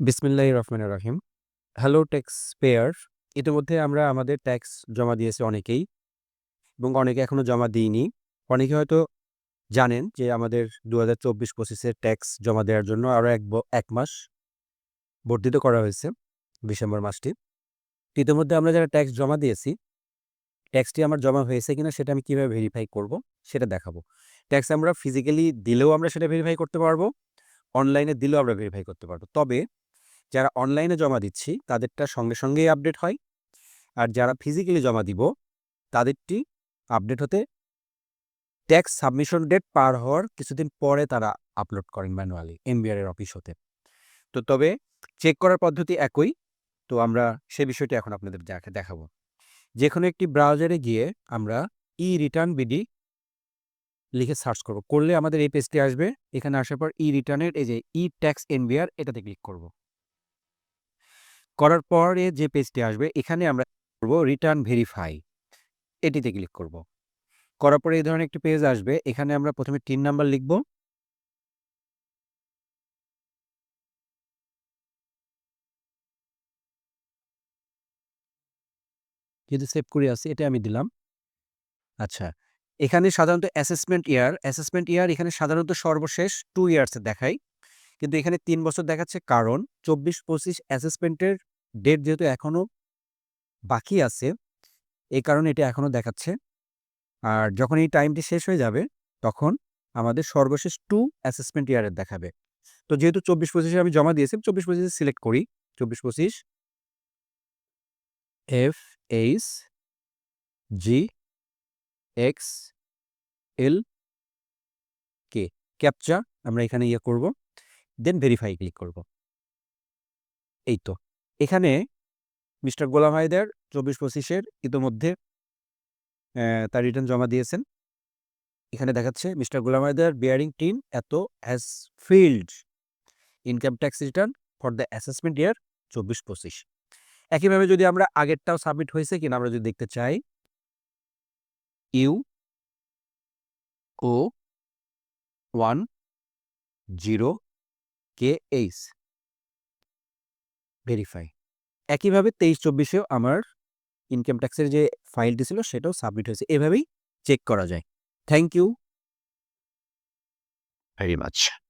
বিসমিল্লাহির রহমানির রহিম। Hello tax payer. ইতিমধ্যে আমরা আমাদের ট্যাক্স জমা দিয়েছি অনেকেই এবং অনেকে এখনো জমা দিইনি। অনেকে হয়তো জানেন যে আমাদের ২০২৪-২৫ এর ট্যাক্স জমা দেওয়ার জন্য আরও ১ মাস বর্ধিত করা হয়েছে, ডিসেম্বর মাসটি। ইতিমধ্যে আমরা যারা ট্যাক্স জমা দিয়েছি, ট্যাক্সটি আমার জমা হয়েছে কিনা সেটা আমি কিভাবে ভেরিফাই করব সেটা দেখাবো। ট্যাক্স আমরা ফিজিক্যালি দিলেও আমরা সেটা ভেরিফাই করতে পারবো, অনলাইনে দিলেও আমরা ভেরিফাই করতে পারবো। তবে যারা অনলাইনে জমা দিচ্ছি তাদেরটা সঙ্গে সঙ্গেই আপডেট হয়, আর যারা ফিজিক্যালি জমা দিব তাদেরটি আপডেট হতে ট্যাক্স সাবমিশন ডেট পার হওয়ার কিছুদিন পরে তারা আপলোড করেন ম্যানুয়ালি এনবিআর এর অফিস হতে। তো তবে চেক করার পদ্ধতি একই। তো আমরা সে বিষয়টি এখন আপনাদের দেখাবো। যে কোনো একটি ব্রাউজারে গিয়ে আমরা ই রিটার্ন বিডি লিখে সার্চ করব। করলে আমাদের এই পেজটি আসবে। এখানে আসার পর ই রিটার্নের এই যে ই ট্যাক্স এনবিআর এটাতে ক্লিক করব। করার পরে যে পেজটি আসবে এখানে আমরা করব রিটার্ন ভেরিফাই, এটিতে ক্লিক করব। করার পরে এই ধরনের একটি পেজ আসবে। এখানে আমরা প্রথমে টিন নাম্বার লিখব। যেহেতু সেভ করে আছে এটা আমি দিলাম। আচ্ছা, এখানে সাধারণত অ্যাসেসমেন্ট ইয়ার এখানে সাধারণত সর্বশেষ 2 ইয়ার্সের দেখায়। কিন্তু এখানে 3 বছর দেখাচ্ছে, কারণ 24-25 অ্যাসেসমেন্টের ডেট যেহেতু এখনো বাকি আছে, এই কারণে এটা এখনো দেখাচ্ছে। আর যখন এই টাইমটি শেষ হয়ে যাবে তখন আমাদের সর্বশেষ 2 অ্যাসেসমেন্ট ইয়ারের দেখাবে। তো যেহেতু 24-25 এ আমি জমা দিয়েছি, 24-25 সিলেক্ট করি। 24-25 FH GXL কে ক্যাপচা আমরা এখানে করব, দেন ভেরিফাই ক্লিক করব। এই তো এখানে মিস্টার গোলাম হায়দার 24-25 এর ইতোমধ্যে তার রিটার্ন জমা দিয়েছেন। এখানে দেখাচ্ছে মিস্টার গোলাম হায়দার বিয়ারিং টিন এত has field income tax return for the assessment ইয়ার 24-25। একইভাবে যদি আমরা আগেরটাও সাবমিট হয়েছে কিনা আমরা যদি দেখতে চাই, UO10KH ভেরিফাই। একইভাবে 23-24-এও আমার ইনকাম ট্যাক্সের যে ফাইলটি ছিল সেটাও সাবমিট হয়েছে। এভাবেই চেক করা যায়। Thank you very much.